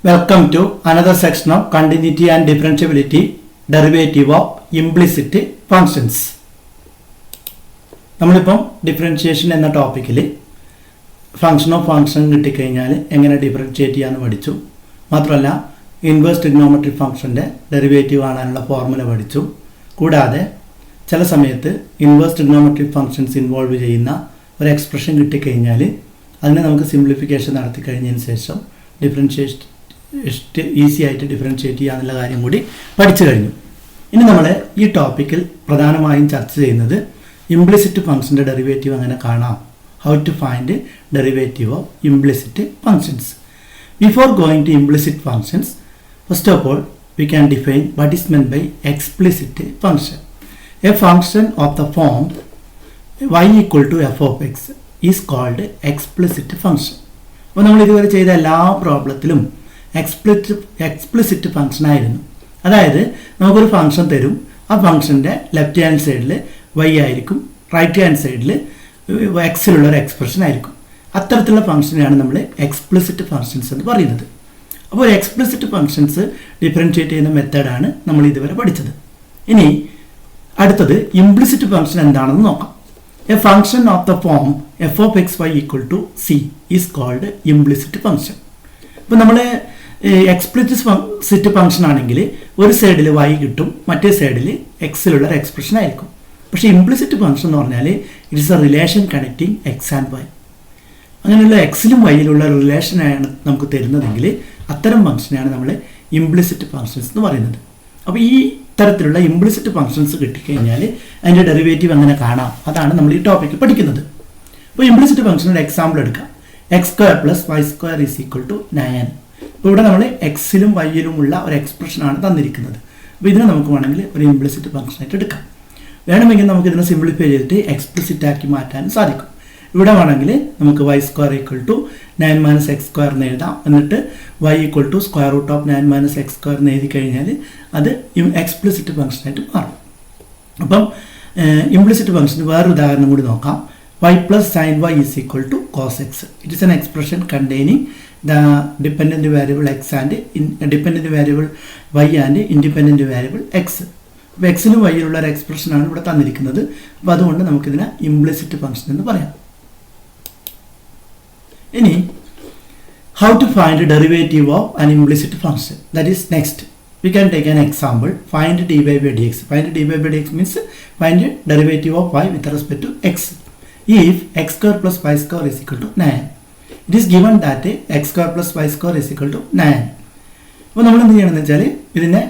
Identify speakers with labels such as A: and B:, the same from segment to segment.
A: Welcome to another section of continuity and differentiability derivative of implicit functions. നമ്മളിപ്പം differentiation എന്ന ടോപ്പിക്കിൽ function കിട്ടിക്കഴിഞ്ഞാൽ എങ്ങനെ ഡിഫറൻഷിയേറ്റ് ചെയ്യാമെന്ന് പഠിച്ചു. മാത്രമല്ല ഇൻവേഴ്സ് ട്രിഗ്നോമെട്രിക് ഫംഗ്ഷൻ്റെ ഡെറിവേറ്റീവ് കാണാനുള്ള ഫോർമുല പഠിച്ചു. കൂടാതെ ചില സമയത്ത് ഇൻവേഴ്സ് ട്രിഗ്നോമെട്രിക് ഫംഗ്ഷൻസ് ഇൻവോൾവ് ചെയ്യുന്ന ഒരു എക്സ്പ്രഷൻ കിട്ടിക്കഴിഞ്ഞാൽ അതിനെ നമുക്ക് സിംപ്ലിഫിക്കേഷൻ നടത്തി കഴിഞ്ഞതിന് ശേഷം ഡിഫറൻഷിയേഷൻ ഈസി ആയിട്ട് ഡിഫറൻഷിയേറ്റ് ചെയ്യാന്നുള്ള കാര്യം കൂടി പഠിച്ചു കഴിഞ്ഞു. ഇനി നമ്മൾ ഈ ടോപ്പിക്കിൽ പ്രധാനമായും ചർച്ച ചെയ്യുന്നത് ഇംപ്ലിസിറ്റ് ഫംഗ്ഷൻ്റെ ഡെറിവേറ്റീവ് എങ്ങനെ കാണാം, how to find derivative of implicit functions. Before going to implicit functions, first of all we can define what is meant by explicit function. A function of the form y equal to f of x is called explicit function. അപ്പോൾ നമ്മൾ ഇതുവരെ ചെയ്ത എല്ലാ പ്രോബ്ലത്തിലും explicit function ആയിരുന്നു. അതായത് നമുക്കൊരു function തരും, ആ ഫംഗ്ഷൻ്റെ ലെഫ്റ്റ് ഹാൻഡ് സൈഡിൽ y ആയിരിക്കും, റൈറ്റ് ഹാൻഡ് സൈഡിൽ എക്സിലുള്ള ഒരു എക്സ്പ്രഷൻ ആയിരിക്കും. അത്തരത്തിലുള്ള ഫംഗ്ഷനെയാണ് നമ്മൾ എക്സ്പ്ലിസിറ്റ് ഫംഗ്ഷൻസ് എന്ന് പറയുന്നത്. അപ്പോൾ എക്സ്പ്ലിസിറ്റ് ഫംഗ്ഷൻസ് ഡിഫറൻഷിയേറ്റ് ചെയ്യുന്ന മെത്തേഡാണ് നമ്മൾ ഇതുവരെ പഠിച്ചത്. ഇനി അടുത്തത് ഇംപ്ലിസിറ്റ് ഫംഗ്ഷൻ എന്താണെന്ന് നോക്കാം. A function of the form f of x y equal to c is called implicit function. ഇപ്പോൾ നമ്മൾ എക്സ്പ്ലിസിറ്റ് ഫംഗ്ഷൻ ആണെങ്കിൽ ഒരു സൈഡിൽ വൈ കിട്ടും, മറ്റേ സൈഡിൽ എക്സിലുള്ള ഒരു എക്സ്പ്രഷൻ ആയിരിക്കും. പക്ഷേ ഇംപ്ലിസിറ്റ് ഫംഗ്ഷൻ എന്ന് പറഞ്ഞാൽ it is a relation connecting x and y. അങ്ങനെയുള്ള എക്സിലും വൈയിലുള്ള റിലേഷനാണ് നമുക്ക് തരുന്നതെങ്കിൽ അത്തരം ഫംഗ്ഷനെയാണ് നമ്മൾ ഇംപ്ലിസിറ്റ് ഫംഗ്ഷൻസ് എന്ന് പറയുന്നത്. അപ്പോൾ ഈ തരത്തിലുള്ള ഇംപ്ലിസിറ്റ് ഫംഗ്ഷൻസ് കിട്ടിക്കഴിഞ്ഞാൽ അതിൻ്റെ ഡെറിവേറ്റീവ് എങ്ങനെ കാണാം, അതാണ് നമ്മൾ ഈ ടോപ്പിക്ക് പഠിക്കുന്നത്. അപ്പോൾ ഇംപ്ലിസിറ്റ് ഫംഗ്ഷനൊരു എക്സാമ്പിൾ എടുക്കാം. X square plus y square is equal to 9. അപ്പോൾ ഇവിടെ നമ്മൾ എക്സിലും വൈയിലുമുള്ള ഒരു എക്സ്പ്രഷനാണ് തന്നിരിക്കുന്നത്. അപ്പോൾ ഇതിനെ നമുക്ക് വേണമെങ്കിൽ ഒരു ഇംപ്ലിസിറ്റ് ഫംഗ്ഷനായിട്ട് എടുക്കാം. വേണമെങ്കിൽ നമുക്ക് ഇതിനെ സിംപ്ലിഫൈ ചെയ്തിട്ട് എക്സ്പ്ലിസിറ്റ് ആക്കി മാറ്റാനും സാധിക്കും. ഇവിടെ വേണമെങ്കിൽ നമുക്ക് y square equal to 9 minus x square എന്ന് എഴുതാം. എന്നിട്ട് y equal to square root of 9 minus x square എന്ന് എഴുതി കഴിഞ്ഞാൽ അത് എക്സ്പ്ലിസിറ്റ് ഫംഗ്ഷനായിട്ട് മാറും. അപ്പം ഇംപ്ലിസിറ്റ് ഫംഗ്ഷന് വേറൊരു ഉദാഹരണം കൂടി നോക്കാം. Y plus sine y is equal to cos x. It is an expression containing the dependent variable x and dependent variable y and independent variable x. അപ്പോൾ എക്സിനും വൈയിലുള്ള ഒരു എക്സ്പ്രഷനാണ് ഇവിടെ തന്നിരിക്കുന്നത്. അപ്പോൾ അതുകൊണ്ട് നമുക്കിതിനെ ഇംപ്ലിസിറ്റ് ഫംഗ്ഷൻ എന്ന് പറയാം. ഇനി how to find the derivative of an implicit function, that is next we can take an example. Find dy by dx. Find dy by dx means find the derivative of y with respect to x. If x square plus y square is equal to 9, it is given that x square plus y square is equal to 9. അപ്പോൾ നമ്മൾ എന്ത് ചെയ്യണമെന്ന് വെച്ചാൽ ഇതിനെ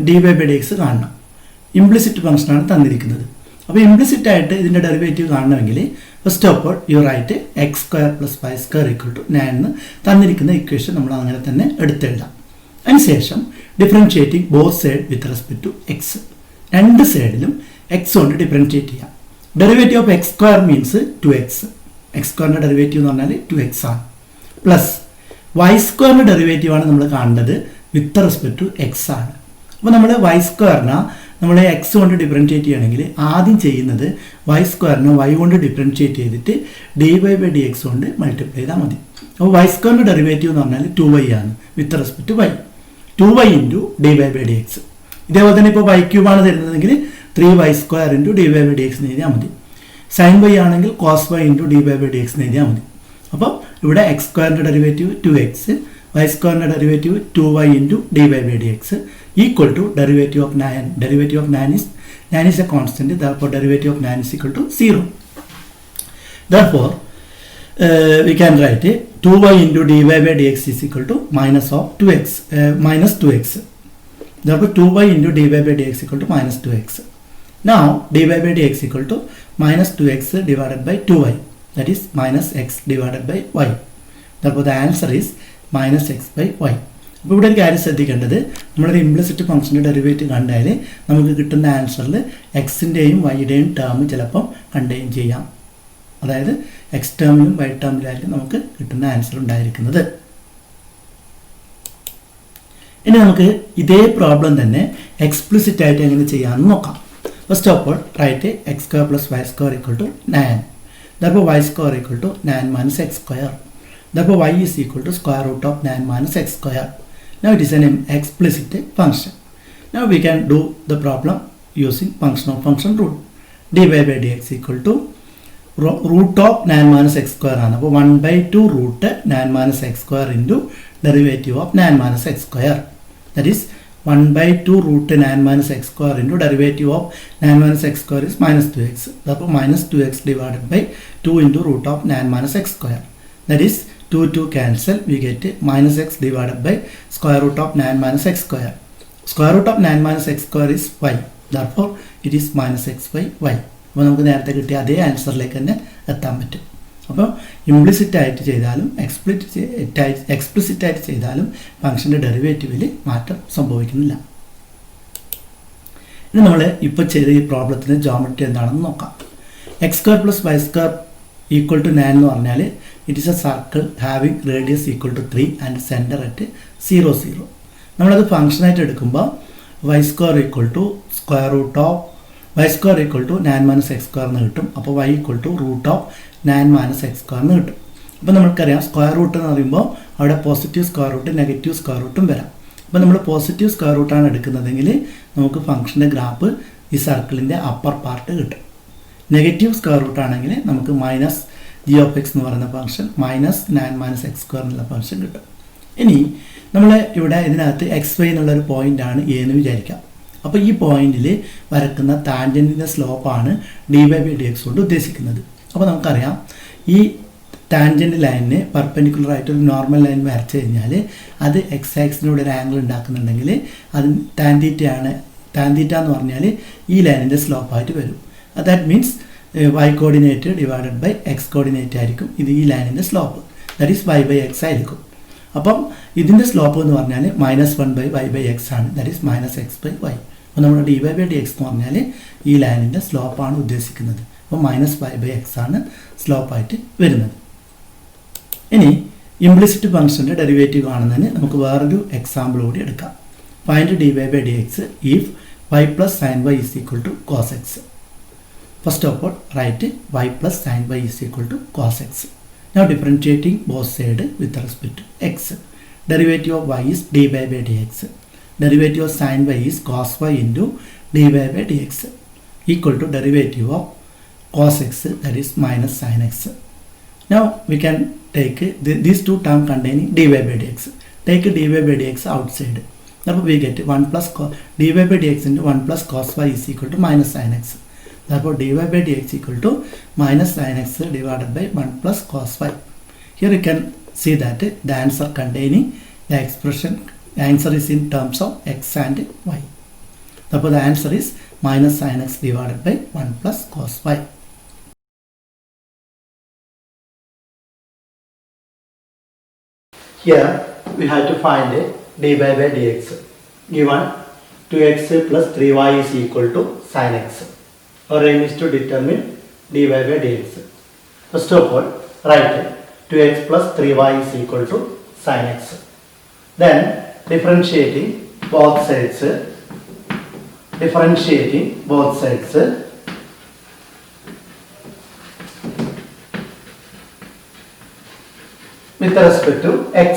A: dy by dx കാണണം. Implicit ഫംഗ്ഷനാണ് തന്നിരിക്കുന്നത്. അപ്പോൾ ഇംപ്ലിസിറ്റ് ആയിട്ട് ഇതിൻ്റെ ഡെറിവേറ്റീവ് കാണണമെങ്കിൽ first of all you write x square plus y square equal to 9 എന്ന് തന്നിരിക്കുന്ന ഇക്വേഷൻ നമ്മൾ അങ്ങനെ തന്നെ എടുത്തെഴുതാം. അതിനുശേഷം differentiating both side with respect to x. രണ്ട് സൈഡിലും എക്സ് കൊണ്ട് ഡിഫറൻഷിയേറ്റ് ചെയ്യാം. Derivative of x square means 2x. X സ്ക്വയറിൻ്റെ ഡെറിവേറ്റീവ് എന്ന് പറഞ്ഞാൽ 2x ആണ്. പ്ലസ് വൈ സ്ക്വയറിൻ്റെ ഡെറിവേറ്റീവ് ആണ് നമ്മൾ കാണേണ്ടത് വിത്ത് റെസ്പെക്ട് ടു എക്സ് ആണ്. അപ്പോൾ നമ്മൾ വൈ സ്ക്വയറിനെ നമ്മൾ എക്സ് കൊണ്ട് ഡിഫറൻഷിയേറ്റ് ചെയ്യണമെങ്കിൽ ആദ്യം ചെയ്യുന്നത് വൈ സ്ക്വയറിനെ വൈ കൊണ്ട് ഡിഫറൻഷിയേറ്റ് ചെയ്തിട്ട് D Y by D X കൊണ്ട് മൾട്ടിപ്ലൈ ചെയ്താൽ മതി. അപ്പോൾ വൈ സ്ക്വയറിൻ്റെ ഡെറിവേറ്റീവ് എന്ന് പറഞ്ഞാൽ 2y ആണ് with respect to y. 2y into D Y by D x. ഇതേപോലെ തന്നെ ഇപ്പോൾ വൈ ക്യൂബാണ് തരുന്നതെങ്കിൽ 3y square into D Y by D x എഴുതിയാൽ മതി. സൈൻ വൈ ആണെങ്കിൽ cos y into D Y by D x എഴുതിയാൽ മതി. അപ്പോൾ ഇവിടെ എക്സ് സ്ക്വയറിൻ്റെ derivative 2x, y square derivative 2y into dy by dx equal to derivative of 9. Derivative of 9 is a constant, therefore derivative of 9 is equal to 0. Therefore we can write 2y into dy by dx is equal to minus 2x. Therefore 2y into dy by dx equal to minus 2x. Now dy by dx equal to minus 2x divided by 2y, that is minus x divided by y. Therefore the answer is minus x by y. അപ്പോൾ ഇവിടെ ഒരു കാര്യം ശ്രദ്ധിക്കേണ്ടത്, നമ്മളൊരു implicit ഫംഗ്ഷൻ്റെ derivative കണ്ടാൽ നമുക്ക് കിട്ടുന്ന ആൻസറിൽ എക്സിൻ്റെയും വൈയുടെയും term ചിലപ്പം കണ്ടെയ്ൻ ചെയ്യാം. അതായത് എക്സ് ടേമിലും വൈ ടേമിലായിരിക്കും നമുക്ക് കിട്ടുന്ന ആൻസർ ഉണ്ടായിരിക്കുന്നത്. ഇനി നമുക്ക് ഇതേ പ്രോബ്ലം തന്നെ എക്സ്പ്ലിസിറ്റ് ആയിട്ട് എങ്ങനെ ചെയ്യാമെന്ന് നോക്കാം. First of all write x square plus y square equal to 9. ദർപ്പോൾ y square equal to 9 minus x square. Therefore, y is equal to square root of 9 minus x square. Now it is an explicit function. Now we can do the problem using function of function rule. dy by dx equal to root of 9 minus x square ആണ്. അപ്പോൾ 1/2 root 9 minus x square into derivative of 9 minus x square. That is 1/2 root 9 minus x square into derivative of 9 minus x square is minus 2x. Therefore minus 2x divided by 2 into root of 9 minus x square. That is 2 cancel, we get minus x divided by square root of 9 minus x square. Square root of 9 minus x square is y. Therefore it is minus x by y. അപ്പോൾ നമുക്ക് നേരത്തെ കിട്ടിയ അതേ ആൻസറിലേക്ക് തന്നെ എത്താൻ പറ്റും. അപ്പോൾ implicit ആയിട്ട് ചെയ്താലും എക്സ്പ്ലിസിറ്റ് ആയിട്ട് ചെയ്താലും ഫംഗ്ഷൻ്റെ ഡെറിവേറ്റീവിൽ മാറ്റം സംഭവിക്കുന്നില്ല. ഇനി നമ്മൾ ഇപ്പോൾ ചെയ്ത ഈ പ്രോബ്ലത്തിൻ്റെ ജോമെട്രി എന്താണെന്ന് നോക്കാം. X square plus y square equal to 9 എന്ന് പറഞ്ഞാൽ it is a circle having radius equal to 3 and centre at 0 0. നമ്മളത് ഫംഗ്ഷനായിട്ട് എടുക്കുമ്പോൾ y square equal to square root of y square equal to 9 minus x square എന്ന് കിട്ടും. അപ്പോൾ y equal to root of 9 minus x square എന്ന് കിട്ടും. അപ്പോൾ നമുക്കറിയാം സ്ക്വയർ റൂട്ട് എന്ന് പറയുമ്പോൾ അവിടെ positive square root negative square റൂട്ടും വരാം. അപ്പോൾ നമ്മൾ പോസിറ്റീവ് സ്ക്വയർ റൂട്ടാണ് എടുക്കുന്നതെങ്കിൽ നമുക്ക് ഫംഗ്ഷൻ്റെ ഗ്രാഫ് ഈ സർക്കിളിൻ്റെ അപ്പർ പാർട്ട് കിട്ടും. നെഗറ്റീവ് സ്ക്വയർ റൂട്ട് ആണെങ്കിൽ നമുക്ക് മൈനസ് ജി ഓഫ് എക്സ് എന്ന് പറയുന്ന function minus 9 minus x square എന്നുള്ള ഫംഗ്ഷൻ കിട്ടും. ഇനി നമ്മൾ ഇവിടെ ഇതിനകത്ത് എക്സ് വൈ എന്നുള്ളൊരു പോയിൻ്റാണ് എ എന്ന് വിചാരിക്കാം. അപ്പോൾ ഈ പോയിന്റിൽ വരക്കുന്ന ടാൻജൻറ്റിൻ്റെ സ്ലോപ്പാണ് d y by D X കൊണ്ട് ഉദ്ദേശിക്കുന്നത്. അപ്പോൾ നമുക്കറിയാം ഈ ടാൻജൻറ്റ് ലൈനിന് പെർപെൻഡിക്കുലർ ആയിട്ട് ഒരു നോർമൽ ലൈൻ വരച്ചു കഴിഞ്ഞാൽ അത് എക്സ് ആക്സിനോട് ഒരു ആംഗിൾ ഉണ്ടാക്കുന്നുണ്ടെങ്കിൽ അത് ടാൻ തീറ്റ എന്ന് പറഞ്ഞാൽ ഈ ലൈനിൻ്റെ സ്ലോപ്പായിട്ട് വരും. That means y coordinate divided by x coordinate ആയിരിക്കും ഇത് ഈ ലൈനിൻ്റെ slope. That is y by x ആയിരിക്കും. അപ്പം ഇതിൻ്റെ സ്ലോപ്പ് എന്ന് പറഞ്ഞാൽ -1 ബൈ വൈ ബൈ എക്സ് ആണ്. That is minus x by y. അപ്പോൾ നമ്മുടെ d Y by D x എന്ന് പറഞ്ഞാൽ ഈ ലൈനിൻ്റെ സ്ലോപ്പാണ് ഉദ്ദേശിക്കുന്നത്. അപ്പോൾ മൈനസ് വൈ ബൈ എക്സ് ആണ് സ്ലോപ്പായിട്ട് വരുന്നത്. ഇനി ഇംപ്ലിസിറ്റ് ഫംഗ്ഷൻ്റെ ഡെറിവേറ്റീവ് കാണുന്നതിന് നമുക്ക് വേറൊരു എക്സാമ്പിൾ കൂടി എടുക്കാം. Find d Y by D x if y plus sine y is equal to cos x. First of all write y plus sin y is equal to cos x. Now differentiating both sides with respect to x. Derivative of y is dy by dx. Derivative of sin y is cos y into dy by dx equal to derivative of cos x, that is minus sin x. Now we can take these two terms containing dy by dx. Take dy by dx outside. Therefore we get 1 plus dy by dx into 1 plus cos y is equal to minus sin x. Therefore dy by dx equal to minus sin x divided by 1 plus cos y. Here you can see that the answer containing the answer is in terms of x and y. Therefore the answer is minus sin x divided by 1 plus cos y. Here we have to find dy by dx. Given 2x plus 3y is equal to sin x. Our aim is to determine dy by dx. First of all, write 2x plus 3y is equal to sin x. Then differentiating both sides with respect to x.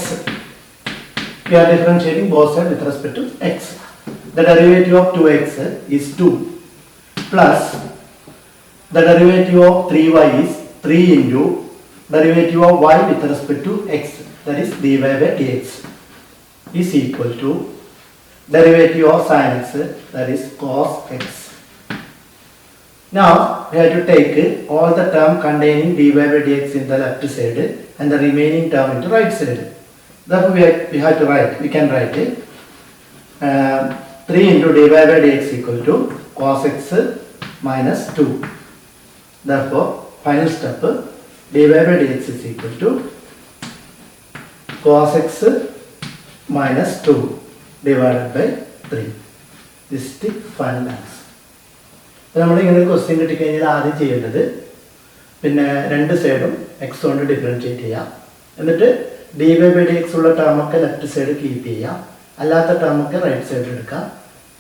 A: We are differentiating both sides with respect to x. The derivative of 2x is 2. Plus the derivative of 3y is 3 into derivative of y with respect to x, that is dy by dx, is equal to derivative of sin x, that is cos x. Now we have to take all the term containing dy by dx in the left side and the remaining term into right side. Therefore we can write 3 into dy by dx equal to cos x minus 2. Therefore final step, dy by dx is equal to cos x minus 2 divided by 3. This is the final answer. നമ്മൾ ഇങ്ങനെ question കിട്ടിക്കഴിഞ്ഞാൽ ആദ്യം ചെയ്യേണ്ടത് പിന്നെ രണ്ട് സൈഡും X കൊണ്ട് differentiate ചെയ്യാം. എന്നിട്ട് D y by D X ഉള്ള ടേമൊക്കെ ലെഫ്റ്റ് സൈഡ് കീപ്പ് ചെയ്യാം, അല്ലാത്ത ടേമൊക്കെ റൈറ്റ് സൈഡ് എടുക്കാം.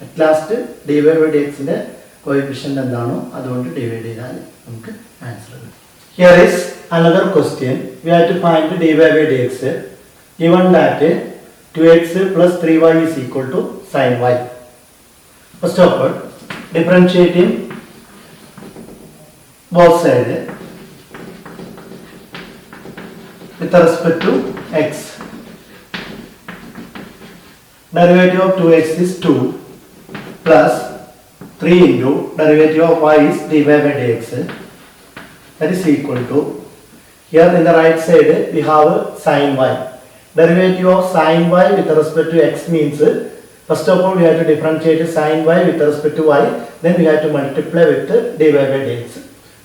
A: At last D y by D എക്സിൻ്റെ കോഎഫിഷ്യൻ്റ് എന്താണോ അതുകൊണ്ട് ഡിവൈഡ് ചെയ്താൽ നമുക്ക് ആൻസർ കിട്ടും. Here is another question. We have to find dy by dx. Given that 2x plus 3y is equal to sin y. First of all, differentiating both sides with respect to x. Derivative of 2x is 2 plus 3 into derivative of y is dy by dx. That is equal to, here in the right side we have sin y. Derivative of sin y with respect to x means, first of all we have to differentiate sin y with respect to y, then we have to multiply with dy by dx.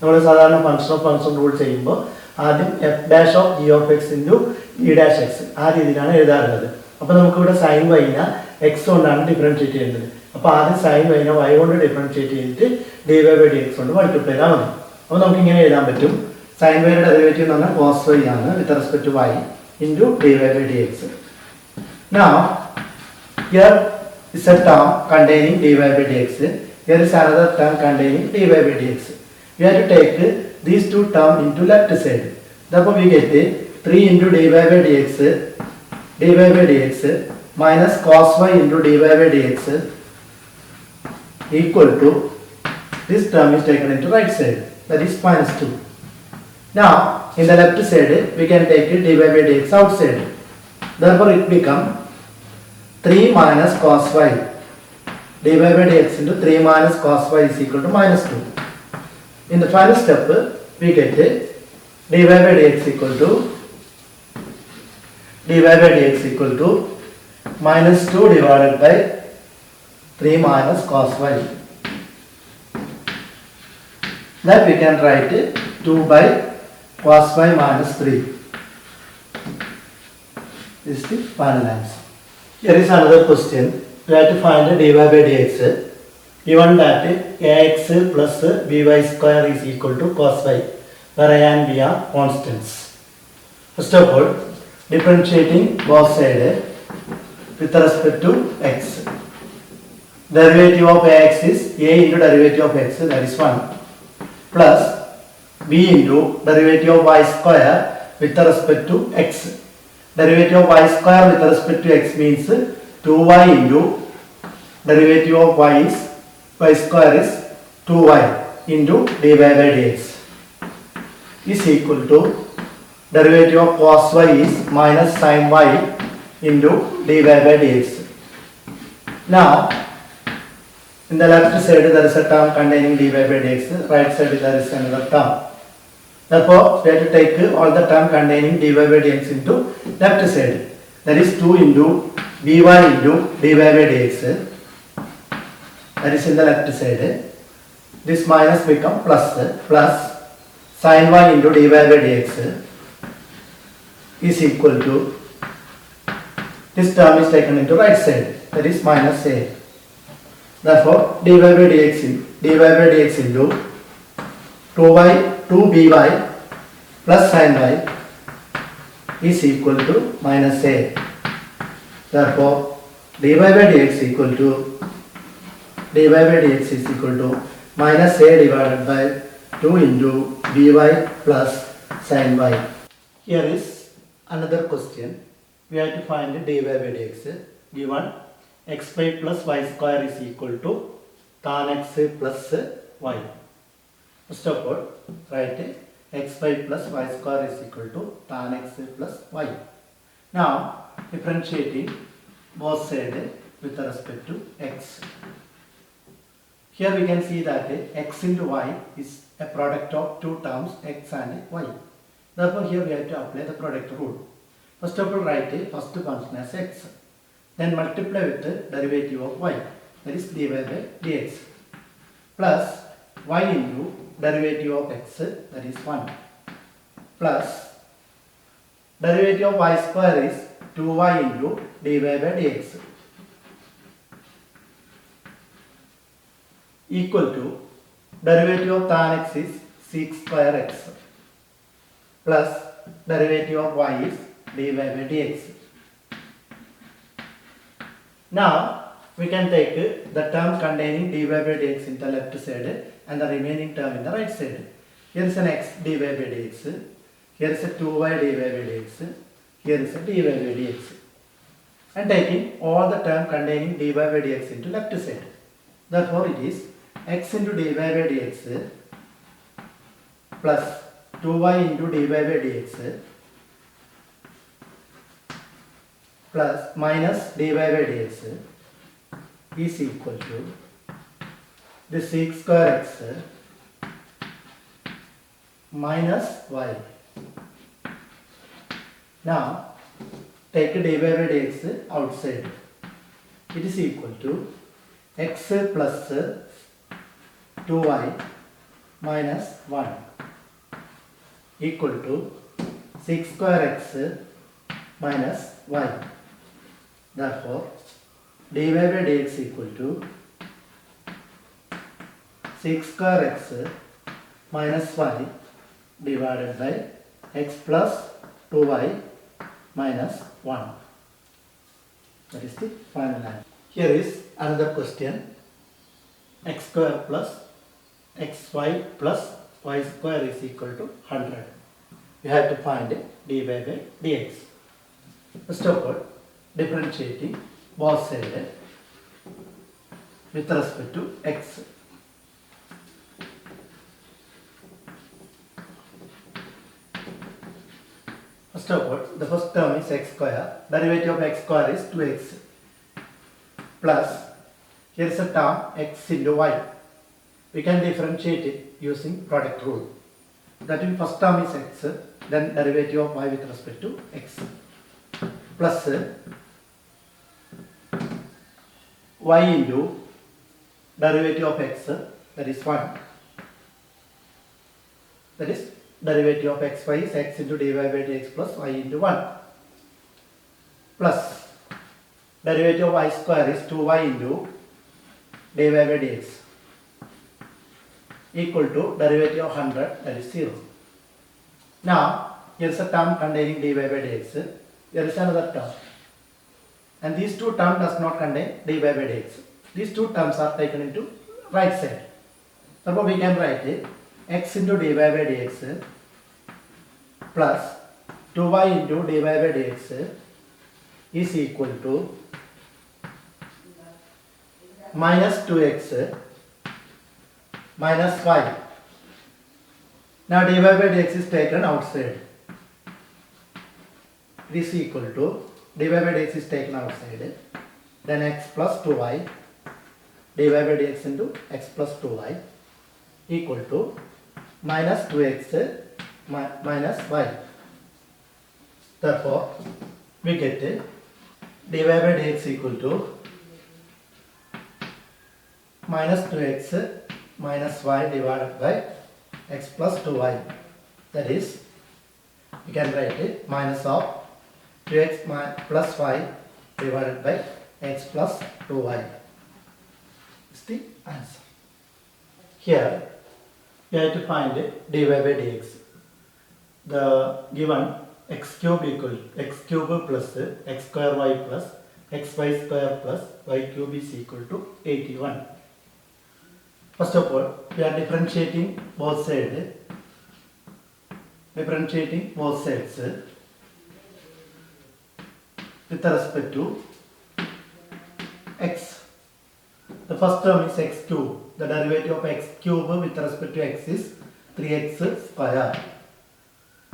A: നമ്മൾ സാധാരണ function of function rule ചെയ്യുമ്പോൾ ആദ്യം F dash of G of X into E dash X ആ രീതിയിലാണ് എഴുതാറുള്ളത്. അപ്പോൾ നമുക്കിവിടെ sine വൈനെ എക്സ് കൊണ്ടാണ് ഡിഫറൻഷിയേറ്റ് ചെയ്യുന്നത്. അപ്പോൾ ആദ്യം സൈൻ വൈനെ വൈ കൊണ്ട് ഡിഫറൻഷിയേറ്റ് ചെയ്തിട്ട് D Y by D X കൊണ്ട് മൾട്ടിപ്ലൈ ചെയ്താൽ മതി. അപ്പോൾ നമുക്ക് ഇങ്ങനെ എഴുതാൻ പറ്റും, സൈൻ വൈയുടെ ഡെറിവേറ്റീവ് എന്ന് പറഞ്ഞാൽ കോസ് വൈ ആണ് with respect to Y into D Y by D X. Now here is a term containing dy by dx. Here is another term containing dy by dx. We have to take these two terms into left side. Therefore we get 3 into dy by dx minus cos y into dy by dx equal to, this term is taken into right side, that is minus 2. Now in the left side we can take dy by dx outside. Therefore it becomes 3 minus cos y. dy by dx into 3 minus cos y is equal to minus 2. In the final step we get dy by dx equal to minus 2 divided by 3 minus cos y. That we can write 2 by cos y minus 3. This is the final answer. Here is another question. We have to find dy by dx. Given that ax plus by square is equal to cos y, where a and b are constants. First of all, differentiating both sides with respect to x. Derivative of ax is a into derivative of x, that is 1, plus b into derivative of y square with respect to x. Derivative of y square with respect to x means 2y into derivative of y square is 2y into dy by dx is equal to derivative of cos y is minus sin y into dy by dx. Now in the left side there is a term containing dy by dx, right side there is another term. Therefore we have to take all the term containing dy by dx into left side, that is 2 into by into dy by dx, that is in the left side. This minus become plus sin y into dy by dx is equal to, this term is taken into right side, that is minus a. Therefore dy by dx into 2by plus sin y is equal to minus a. Therefore dy by dx is equal to minus a divided by 2 into by plus sin y. Here is another question. We have to find dy by dx. Given x pi plus y square is equal to tan x plus y. First of all, write x pi plus y square is equal to tan x plus y. Now differentiating both sides with respect to x. Here we can see that x into y is a product of two terms x and y. Therefore here we have to apply the product rule. First of all, write first function as x, then multiply with the derivative of y, that is dy by dx, plus y into derivative of x, that is 1, plus derivative of y square is 2y into dy by dx equal to derivative of tan x is sec square x plus derivative of y is dy by dx. Now we can take the term containing dy by dx in the left side and the remaining term in the right side. Here is an x dy by dx. Here is a 2y dy by dx. Here is a dy by dx. And taking all the term containing dy by dx into left side. Therefore, it is x into dy by dx plus 2y into dy by dx plus minus dy by dx is equal to the sec square x minus y. Now take dy by dx outside. It is equal to x plus 2y minus 1 equal to sec square x minus y. Therefore, dy by dx equal to sec square x minus y divided by x plus 2y minus 1. That is the final answer. Here is another question. X square plus xy plus y square is equal to 100. We have to find dy by dx. First of all, differentiating both sides with respect to x. First of all, the first term is x square. Derivative of x square is 2x plus, here is a term x into y. We can differentiate it using product rule. That means first term is x, then derivative of y with respect to x plus y into derivative of x, that is 1. That is derivative of xy is x into dy by dx plus y into 1 plus derivative of y square is 2y into dy by dx equal to derivative of 100, that is 0. Now, here is a term containing dy by dx. There is another term. And these two terms does not contain dy by dx. These two terms are taken into right side. Therefore, we can write it x into dy by dx plus 2y into dy by dx is equal to minus 2x minus y. Now dy by dx is taken outside. It is equal to dy by dx is taken outside. Then x plus 2y dy by dx into x plus 2y equal to minus 2x minus y. Therefore, we get dy by dx equal to minus 2x minus y divided by x plus 2y. That is, we can write it minus of 2x plus y divided by x plus 2y. Is the answer. Here, we have to find dy by dx. The given x cube equal x cube plus x square y plus xy square plus y cube is equal to 81. First of all, we are differentiating both sides. Differentiating both sides with respect to x. The first term is x cube. The derivative of x cube with respect to x is 3x square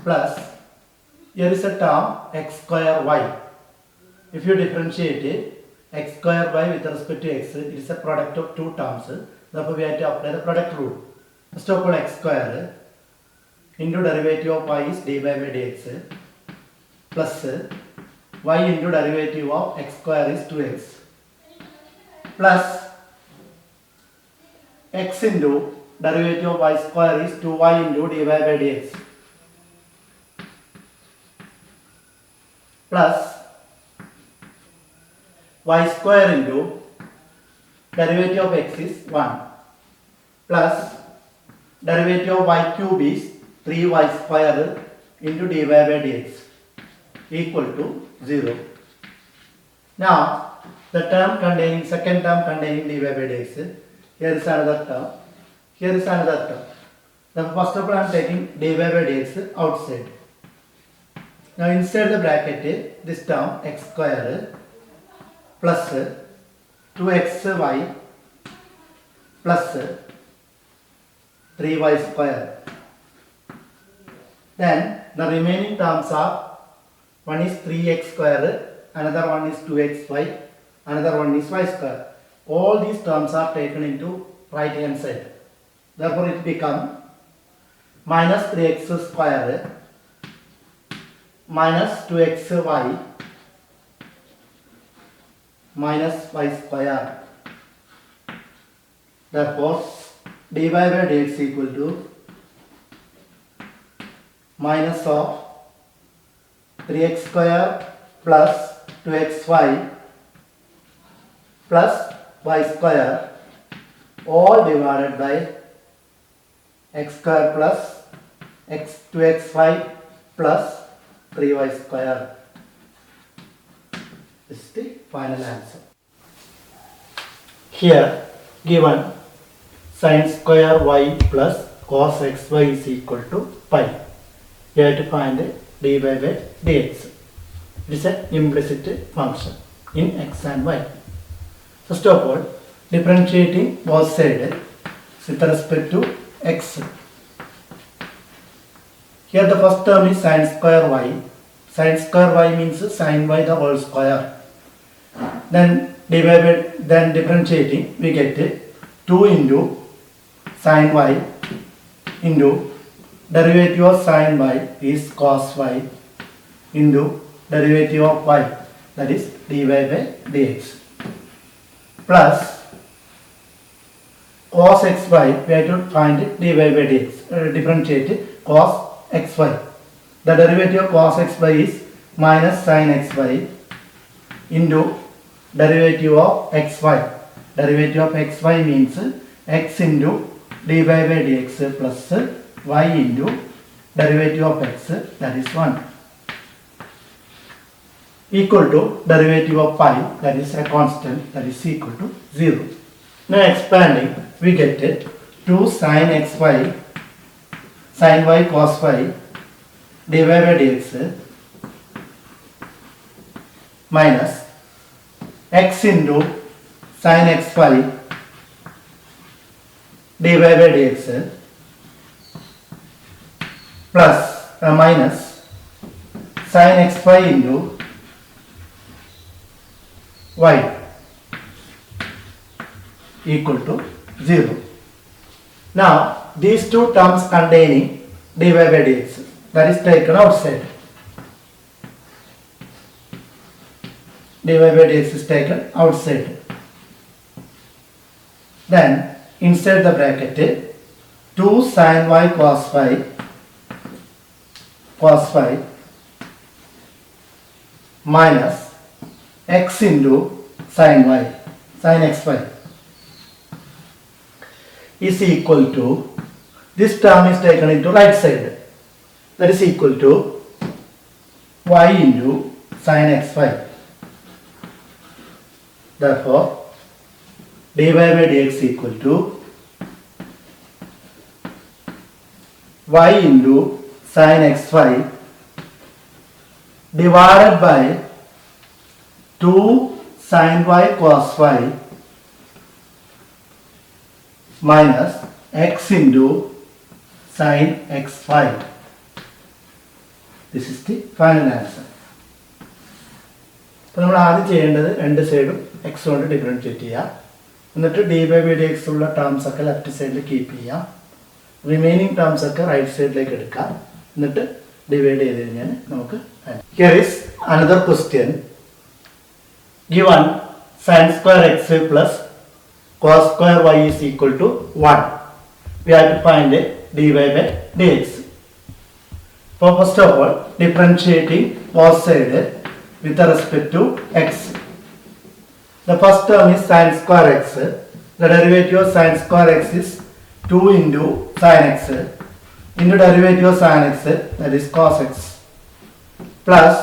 A: plus, here is a term x square y. If you differentiate it, x square y with respect to x, it is a product of two terms. Therefore, we have to apply the product rule. First of all, x square into derivative of y is dy by dx plus y into derivative of x square is 2x plus x into derivative of y square is 2y into dy by dx plus y square into derivative of x is 1 plus derivative of y cube is 3y square into dy by dx equal to 0. Now, the term containing, second term containing dy by dx, here is another term, here is another term. First of all, I am taking dy by dx outside. Now inside the bracket, this term x square plus 2xy plus 3y square. Then the remaining terms are, one is 3x square, another one is 2xy, another one is y square. All these terms are taken into right hand side. Therefore it becomes minus 3x square minus 2xy minus y square. Therefore dy by dx equal to minus of 3x square plus 2xy plus y square all divided by x square plus x 2xy plus 3y square. This is the final answer. Here given sin square y plus cos xy is equal to pi. We have to find dy by dx. It is an implicit function in x and y. First of all, differentiating both sides with respect to x. Here the first term is sin square y. Sin square y means sin y the whole square. Then differentiating, we get 2 into sin y into derivative of sin y is cos y into derivative of y, that is dy by dx, plus cos xy, we have to find dy by dx, differentiate cos xy. The derivative of cos xy is minus sin xy into derivative of xy. Derivative of xy means x into dy by dx plus y into derivative of x, that is 1, equal to derivative of pi, that is a constant, that is equal to 0. Now expanding, we get 2 sin xy sin y cos y dy by dx minus x into sin xy dy by dx plus minus sin xy into y equal to 0. Now these two terms containing dy by dx, that is taken outside. Dy by dx is taken outside. Then inside the bracket 2 sin y cos y minus x into sin y sin xy is equal to, this term is taken into right side, that is equal to y into sin xy. Therefore dy by dx equal to y into sin xy divided by 2 sin y cos y minus x into sin xy. This is the final answer. അപ്പോൾ നമ്മൾ ആദ്യം ചെയ്യേണ്ടത് രണ്ട് സൈഡും X കൊണ്ട് differentiate ചെയ്യാം. എന്നിട്ട് D y by D X ഉള്ള ടേംസ് ഒക്കെ ലെഫ്റ്റ് സൈഡിൽ കീപ്പ് ചെയ്യാം. റിമൈനിങ് ടേംസ് ഒക്കെ റൈറ്റ് സൈഡിലേക്ക് എടുക്കാം. എന്നിട്ട് ഡിവൈഡ് ചെയ്ത് കഴിഞ്ഞാൽ നമുക്ക് here is another question. Given sin square x plus cos square y is equal to 1. We have to find dy by dx. So first of all, differentiating both sides with respect to x. The first term is sin square x. The derivative of sin square x is 2 into sin x into derivative of sin x, that is cos x, plus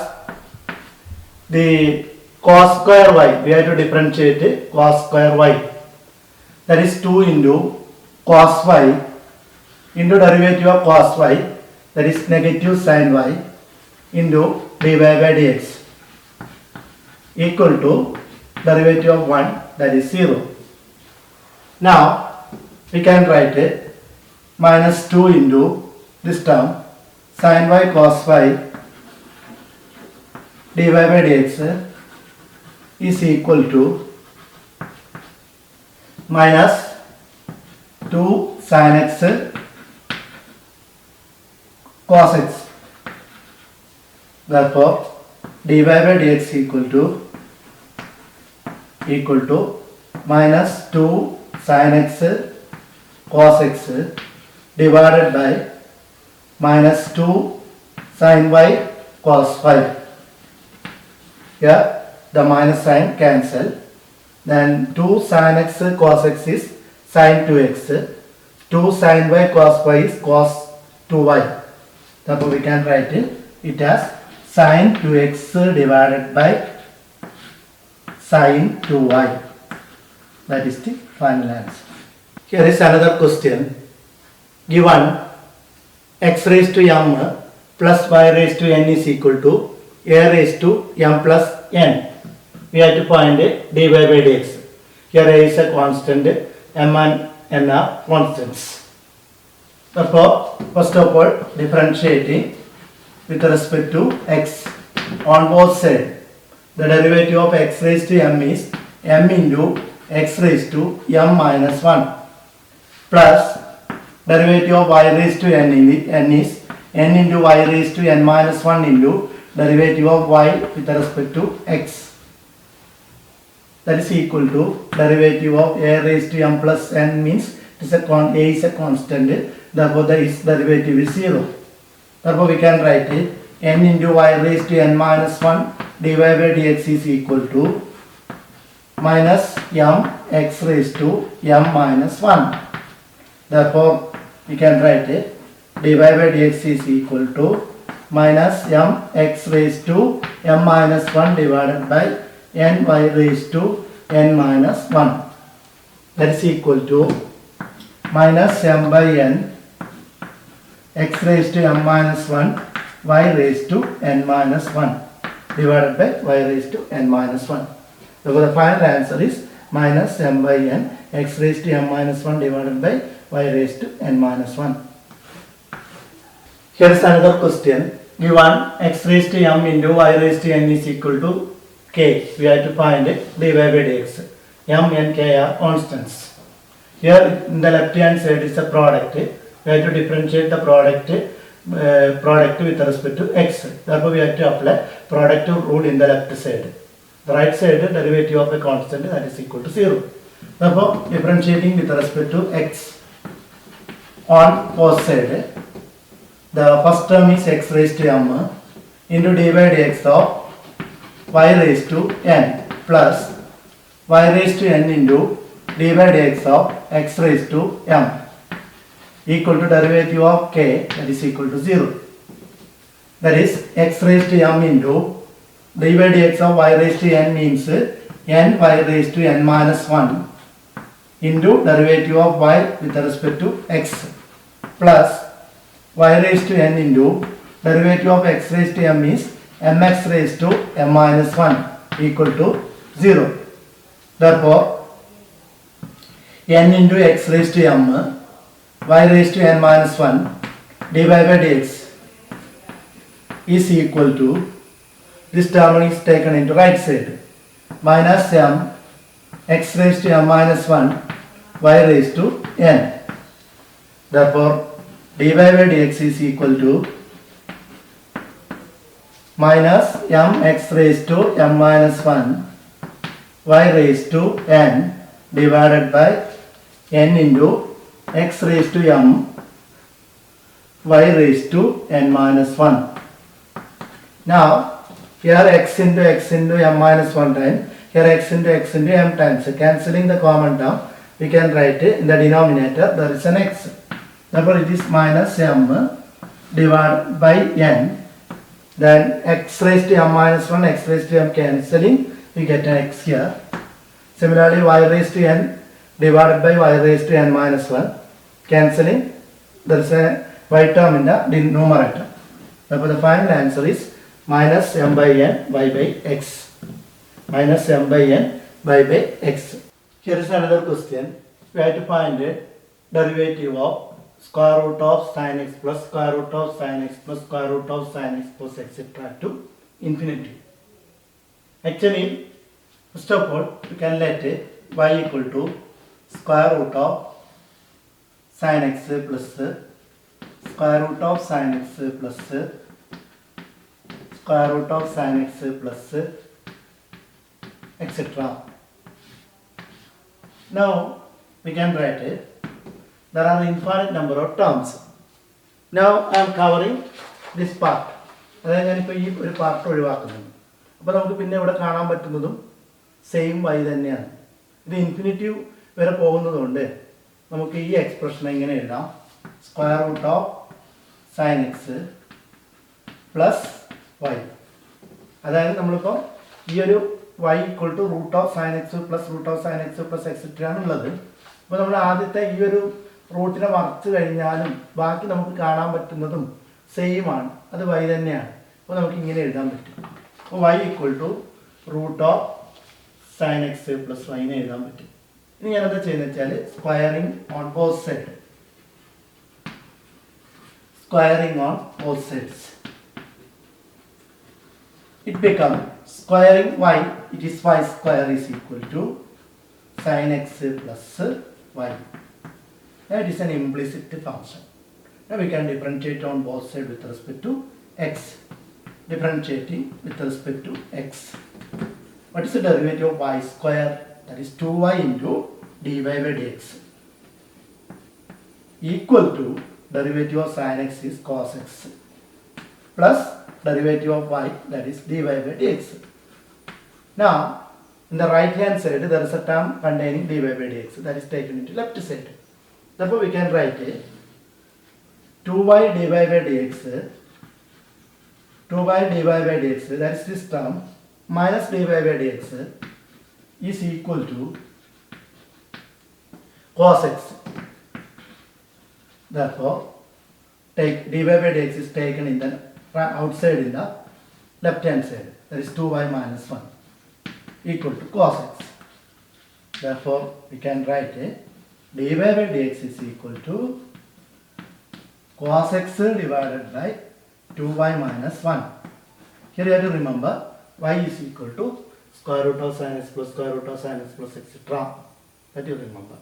A: the cos square y, we have to differentiate cos square y, that is 2 into cos y into derivative of cos y, that is negative sin y, into dy by dx, equal to derivative of 1, that is 0. Now we can write it minus 2 into this term sin y cos y dy by dx is equal to minus 2 sin x cos x. Therefore dy by dx equal to minus 2 sin x cos x divided by minus 2 sin y cos y. Here the minus sign cancel. Then 2 sin x cos x is sin 2x. 2 sin y cos y is cos 2y. Therefore we can write it as sin 2x divided by sin 2y. That is the final answer. Here is another question. Given x raised to m plus y raised to n is equal to a raised to m plus n. We have to find dy by dx. Here a is a constant, m and n are constants. Therefore, first of all, differentiating with respect to x on both sides. The derivative of x raised to m is m into x raised to m minus 1 plus derivative of y raised to n is n into y raised to n minus 1 into derivative of y with respect to x. That is equal to derivative of a raised to m plus n means a is a constant. Therefore, the derivative is 0. Therefore, we can write it n into y raised to n minus 1 dy by dx is equal to minus m x raised to m minus 1. Therefore, we can write it dy by dx is equal to minus m x raised to m minus 1 divided by n y raised to n minus 1. That is equal to minus m by n x raised to m minus 1 y raised to n minus 1 divided by y raised to n minus 1. Therefore, the final answer is minus m by n x raised to m minus 1 divided by y raised to n minus 1. Here is another question. Given x raised to m into y raised to n is equal to k, we have to find dy by dx. M and k are constants. Here in the left hand side is the product. We have to differentiate the product with respect to x. Therefore, we have to apply product rule in the left side. The right side derivative of a constant, that is equal to 0. Therefore, differentiating with respect to x on both sides, the first term is x raised to m into dy by dx of y raised to n plus y raised to n into dy by dx of x raised to m equal to derivative of k, that is equal to 0. That is x raised to m into dy by dx of y raised to n means n y raised to n minus 1 into derivative of y with respect to x plus y raised to n into derivative of x raised to m is mx raised to m minus 1 equal to 0. Therefore, n into x raised to m y raised to n minus 1 dy by dx is equal to, this term is taken into right side, minus m x raised to m minus 1 y raised to n. Therefore, dy by dx is equal to minus m x raised to m minus 1 y raised to n divided by n into x raised to m y raised to n minus 1. Now, here x into m minus 1 times, here x into m times. Cancelling the common term, we can write in the denominator there is an x. Therefore, it is minus m divided by n. Then x raised to m minus 1, x raised to m cancelling, we get an x here. Similarly, y raised to n divided by y raised to n minus 1, cancelling, There's a y term in the numerator. Therefore, the final answer is minus m by n y by x. Minus m by n y by x. Here is another question. We have to find the derivative of square root of sin x plus square root of sin x plus square root of sin x plus etc. to infinity. Actually, first of all, we can let y equal to square root of sin x plus square root of sin x plus square root of sin x plus etc. Now we can write it. There are infinite number of terms. Now I am covering this part. അതായത് ഞാനിപ്പോൾ ഈ ഒരു part ഒഴിവാക്കുന്നുണ്ട്. അപ്പോൾ നമുക്ക് പിന്നെ ഇവിടെ കാണാൻ പറ്റുന്നതും സെയിം വൈ തന്നെയാണ്. ഇത് ഇൻഫിനിറ്റീവ് വരെ പോകുന്നതുകൊണ്ട് നമുക്ക് ഈ എക്സ്പ്രഷൻ എങ്ങനെ എഴുതാം? Square root of sine X plus Y. അതായത് നമ്മളിപ്പോൾ ഈ ഒരു y equal to root of sine X plus root of sine X plus etcetera ആണുള്ളത്. അപ്പോൾ നമ്മൾ ആദ്യത്തെ ഈ ഒരു റൂട്ടിനെ വരച്ച് കഴിഞ്ഞാലും ബാക്കി നമുക്ക് കാണാൻ പറ്റുന്നതും സെയിം ആണ്. അത് y തന്നെയാണ്. അപ്പോൾ നമുക്ക് ഇങ്ങനെ എഴുതാൻ പറ്റും. അപ്പോൾ y equal to root of sine X plus വൈനെ എഴുതാൻ പറ്റും. ഇനി ഞാനെന്താ ചെയ്യുന്നത് വെച്ചാൽ squaring on both side. Squaring on both sides. It becomes squaring y, it is y square is equal to sin x plus y. That is an implicit function. Now we can differentiate on both sides with respect to x. Differentiating with respect to x. What is the derivative of y square? That is 2y into dy by dx. Equal to derivative of sin x is cos x plus derivative of y, that is dy by dx. Now in the right hand side there is a term containing dy by dx, that is taken into left side. Therefore we can write 2y dy by dx, 2y dy by dx, that is this term, minus dy by dx is equal to cos x. Therefore, take dy by dx is taken in the outside in the left hand side. That is 2y minus 1 equal to cos x. Therefore, we can write dy by dx is equal to cos x divided by 2y minus 1. Here you have to remember y is equal to square root of sin x plus square root of sin x plus etc. That you remember.